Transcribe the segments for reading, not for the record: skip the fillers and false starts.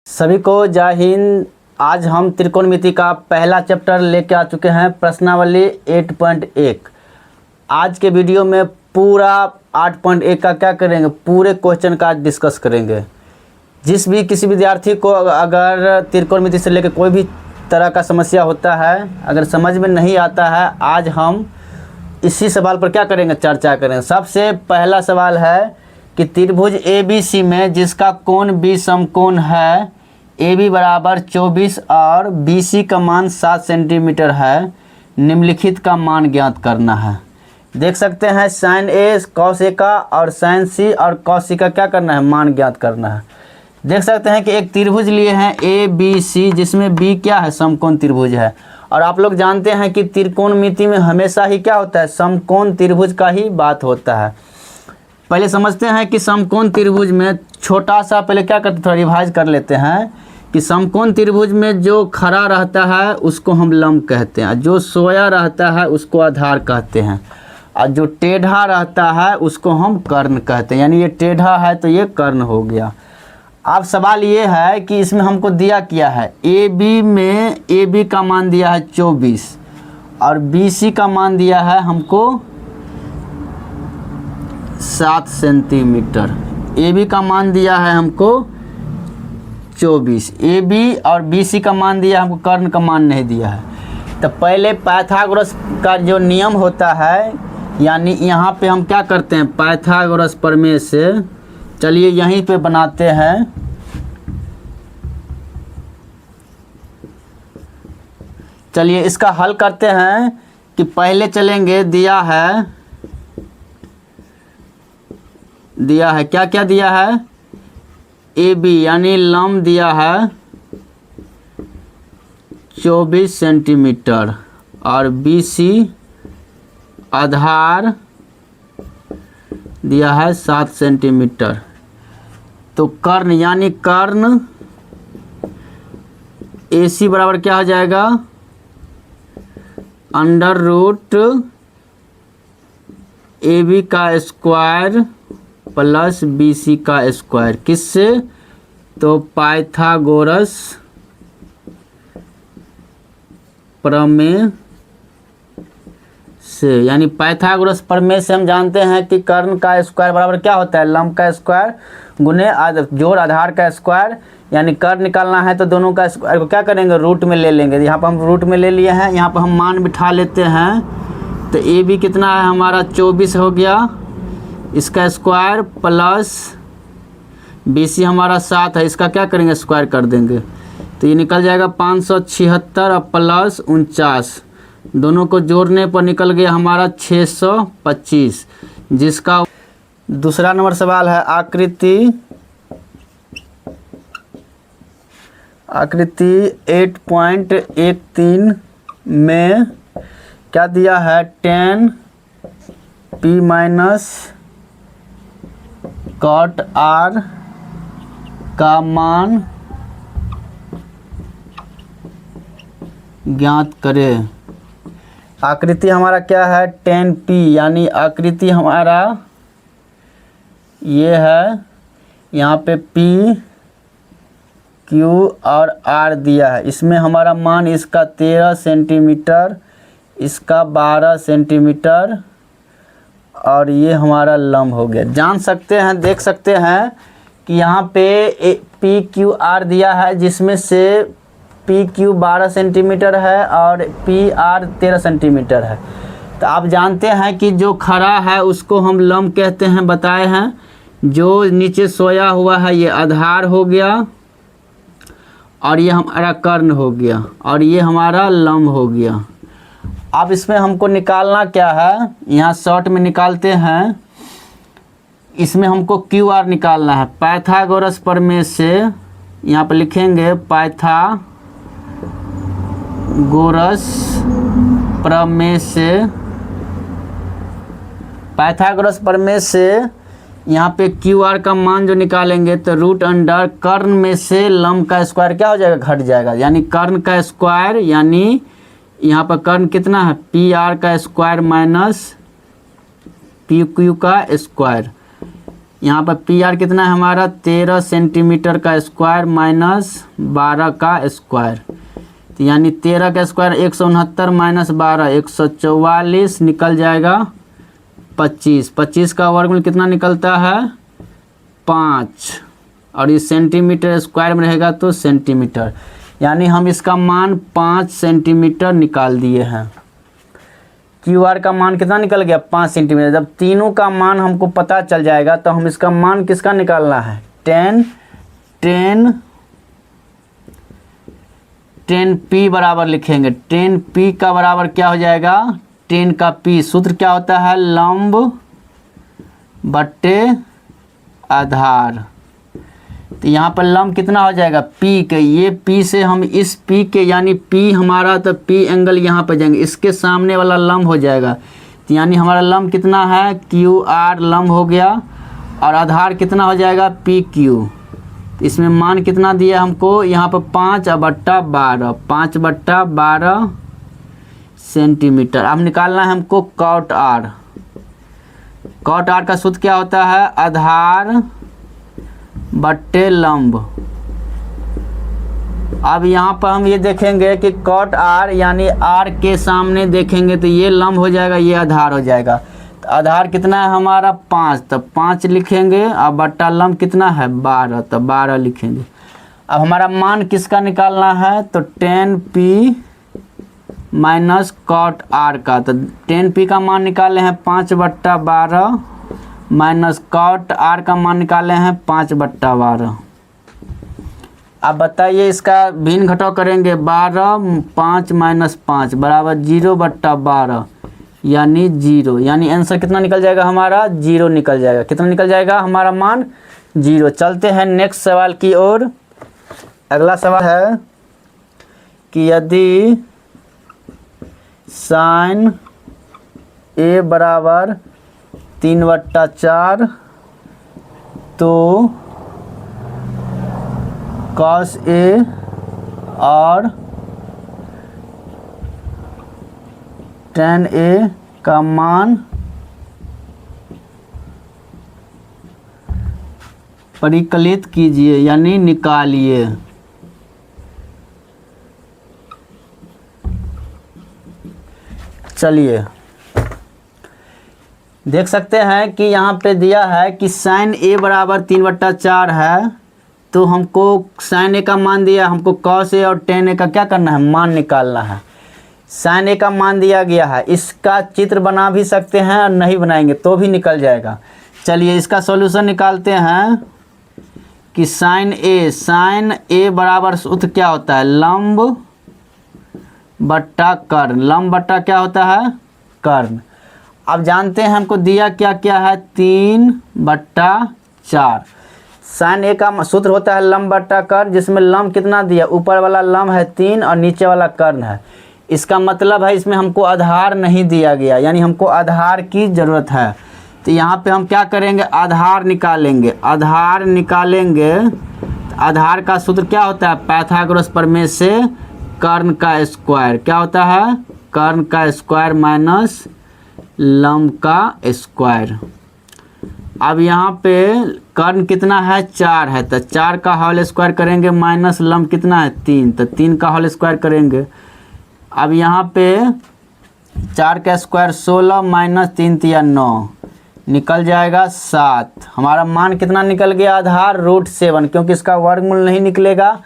सभी को जय हिंद। आज हम त्रिकोणमिति का पहला चैप्टर लेके आ चुके हैं, प्रश्नावली 8.1। आज के वीडियो में पूरा 8.1 का क्या करेंगे, पूरे क्वेश्चन का डिस्कस करेंगे। जिस भी किसी विद्यार्थी को अगर त्रिकोणमिति से लेकर कोई भी तरह का समस्या होता है, अगर समझ में नहीं आता है, आज हम इसी सवाल पर क्या करेंगे, चर्चा करेंगे। सबसे पहला सवाल है कि त्रिभुज ABC में जिसका कोण B समकोण है, AB बराबर 24 और BC का मान 7 सेंटीमीटर है, निम्नलिखित का मान ज्ञात करना है। देख सकते हैं साइन A कॉस A का और साइन C और कॉस C का क्या करना है, मान ज्ञात करना है। देख सकते हैं कि एक त्रिभुज लिए हैं ABC, जिसमें B क्या है, समकोण त्रिभुज है। और आप लोग जानते हैं कि त्रिकोणमिति में हमेशा ही क्या होता है, समकोण त्रिभुज का ही बात होता है। पहले समझते हैं कि समकोण त्रिभुज में छोटा सा पहले क्या करते, थोड़ा रिवाइज कर लेते हैं कि समकोण त्रिभुज में जो खड़ा रहता है उसको हम लंब कहते हैं, जो सोया रहता है उसको आधार कहते हैं, और जो टेढ़ा रहता है उसको हम कर्ण कहते हैं। यानी ये टेढ़ा है तो ये कर्ण हो गया। अब सवाल ये है कि इसमें हमको दिया क्या है, AB में AB का मान दिया है 24 और BC का मान दिया है हमको 7 सेंटीमीटर। AB का मान दिया है हमको 24, AB और BC का मान दिया हमको, कर्ण का मान नहीं दिया है। तो पहले पाइथागोरस का जो नियम होता है, यानी यहाँ पे हम क्या करते हैं, पाइथागोरस प्रमेय से, चलिए यहीं पे बनाते हैं। चलिए इसका हल करते हैं कि पहले चलेंगे, दिया है क्या क्या दिया है, AB यानी लंब दिया है 24 सेंटीमीटर और BC आधार दिया है 7 सेंटीमीटर। तो कर्ण यानी कर्ण AC बराबर क्या हो जाएगा, अंडर रूट AB का स्क्वायर प्लस BC का स्क्वायर। किससे, तो पाइथागोरस प्रमेय से। यानी पाइथागोरस प्रमेय से हम जानते हैं कि कर्ण का स्क्वायर बराबर क्या होता है, लंब का स्क्वायर गुने जोड़ आधार का स्क्वायर। यानी कर्ण निकालना है तो दोनों का स्क्वायर को क्या करेंगे, रूट में ले लेंगे। यहाँ पर हम रूट में ले लिए हैं, यहाँ पर हम मान बिठा लेते हैं। तो AB कितना है हमारा 24 हो गया, इसका स्क्वायर प्लस BC हमारा 7 है, इसका क्या करेंगे, स्क्वायर कर देंगे। तो ये निकल जाएगा 576 और प्लस 49, दोनों को जोड़ने पर निकल गया हमारा 625। जिसका दूसरा नंबर सवाल है आकृति 8.13 में क्या दिया है, 10p माइनस cot r का मान ज्ञात करें। आकृति हमारा क्या है, 10p, यानी आकृति हमारा ये है, यहाँ पे P Q और R दिया है। इसमें हमारा मान इसका 13 सेंटीमीटर, इसका 12 सेंटीमीटर और ये हमारा लंब हो गया। जान सकते हैं, देख सकते हैं कि यहाँ पे P Q R दिया है, जिसमें से P Q 12 सेंटीमीटर है और P R 13 सेंटीमीटर है। तो आप जानते हैं कि जो खड़ा है उसको हम लंब कहते हैं, बताए हैं। जो नीचे सोया हुआ है ये आधार हो गया और ये हमारा कर्ण हो गया और ये हमारा लंब हो गया। अब इसमें हमको निकालना क्या है, यहाँ शॉर्ट में निकालते हैं। इसमें हमको QR निकालना है। पाइथागोरस प्रमेय से यहाँ पर लिखेंगे, पाइथागोरस प्रमेय से यहाँ पे QR का मान जो निकालेंगे तो रूट अंडर कर्ण में से लंब का स्क्वायर क्या हो जाएगा, घट जाएगा। यानी कर्ण का स्क्वायर, यानी यहाँ पर कर्ण कितना है, PR का स्क्वायर माइनस PQ का स्क्वायर। यहाँ पर पी आर कितना है हमारा 13 सेंटीमीटर का स्क्वायर माइनस 12 का स्क्वायर, तो यानी 13 का स्क्वायर 169 माइनस 12 144 निकल जाएगा 25। 25 का वर्गमूल कितना निकलता है 5, और ये सेंटीमीटर स्क्वायर में रहेगा तो सेंटीमीटर, यानी हम इसका मान 5 सेंटीमीटर निकाल दिए हैं। क्यू आर का मान कितना निकल गया 5 सेंटीमीटर। जब तीनों का मान हमको पता चल जाएगा तो हम इसका मान किसका निकालना है 10 पी बराबर लिखेंगे। 10 पी का बराबर क्या हो जाएगा 10 का पी, सूत्र क्या होता है लंब बट्टे आधार। तो यहाँ पर लंब कितना हो जाएगा पी के, ये पी से हम इस पी के यानी पी हमारा तो पी एंगल यहाँ पर जाएंगे, इसके सामने वाला लंब हो जाएगा, तो यानी हमारा लंब कितना है क्यू आर लंब हो गया, और आधार कितना हो जाएगा पी क्यू। इसमें मान कितना दिया हमको यहाँ पर 5/12, 5/12 सेंटीमीटर। अब निकालना है हमको कॉट आर। कॉट आर का सूत्र क्या होता है आधार बट्टे लंब। अब यहाँ पर हम ये देखेंगे कि कॉट आर यानी आर के सामने देखेंगे तो ये लंब हो जाएगा, ये आधार हो जाएगा। तो आधार कितना है हमारा 5, तो 5 लिखेंगे, और बट्टा लंब कितना है 12, तो 12 लिखेंगे। अब हमारा मान किसका निकालना है तो 10 पी माइनस कॉट आर का, तो 10 पी का मान निकाले हैं 5/12 माइनस कॉट आर का मान निकाले हैं 5/12। अब बताइए इसका भिन्न घटाव करेंगे 12 5 माइनस 5 बराबर 0/12 यानी 0, यानी आंसर कितना निकल जाएगा हमारा 0 निकल जाएगा। कितना निकल जाएगा हमारा मान 0। चलते हैं नेक्स्ट सवाल की ओर। अगला सवाल है कि यदि साइन ए बराबर 3/4 तो कॉस ए और tan ए का मान परिकलित कीजिए यानी निकालिए। चलिए देख सकते हैं कि यहाँ पे दिया है कि साइन ए बराबर 3/4 है, तो हमको साइन ए का मान दिया, हमको कॉस ए और टेन ए का क्या करना है मान निकालना है। साइन ए का मान दिया गया है, इसका चित्र बना भी सकते हैं और नहीं बनाएंगे तो भी निकल जाएगा। चलिए इसका सॉल्यूशन निकालते हैं कि साइन ए बराबर सूत्र क्या होता है लंब बट्टा कर्ण। लंब बट्टा क्या होता है कर्ण। अब जानते हैं हमको दिया क्या क्या है 3/4। साइन ए का सूत्र होता है लंब बट्टा कर्ण, जिसमें लंब कितना दिया ऊपर वाला लंब है 3 और नीचे वाला कर्ण है। इसका मतलब है इसमें हमको आधार नहीं दिया गया, यानी हमको आधार की ज़रूरत है। तो यहाँ पे हम क्या करेंगे आधार निकालेंगे। आधार का सूत्र क्या होता है पाइथागोरस प्रमेय से कर्ण का स्क्वायर क्या होता है कर्ण का स्क्वायर माइनस लंब का स्क्वायर। अब यहाँ पे कर्ण कितना है 4 है, तो 4 का होल स्क्वायर करेंगे माइनस लंब कितना है 3, तो 3 का होल स्क्वायर करेंगे। अब यहाँ पे 4 का स्क्वायर 16 माइनस 3 या 9 निकल जाएगा 7। हमारा मान कितना निकल गया आधार √7, क्योंकि इसका वर्गमूल नहीं निकलेगा।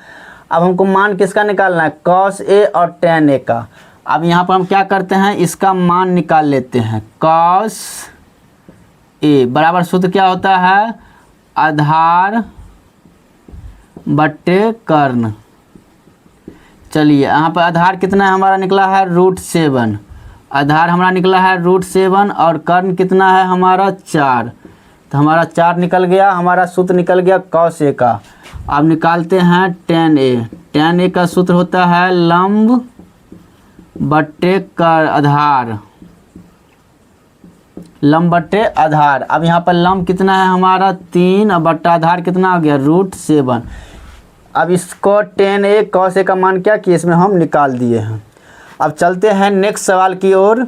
अब हमको मान किसका निकालना है कॉस ए और tan ए का। अब यहाँ पर हम क्या करते हैं इसका मान निकाल लेते हैं। कॉस ए बराबर सूत्र क्या होता है आधार बट्टे कर्ण। चलिए यहाँ पर आधार कितना है हमारा निकला है √7। आधार हमारा निकला है √7 और कर्ण कितना है हमारा 4, तो हमारा 4 निकल गया। हमारा सूत्र निकल गया कॉस ए का। अब निकालते हैं tan ए। tan ए का सूत्र होता है लंब बट्टे कर आधार, लंब बट्टे आधार। अब यहाँ पर लंब कितना है हमारा 3 और बट्टा आधार कितना हो गया √7। अब इसको tan ए cos ए का मान क्या किया इसमें हम निकाल दिए हैं। अब चलते हैं नेक्स्ट सवाल की ओर।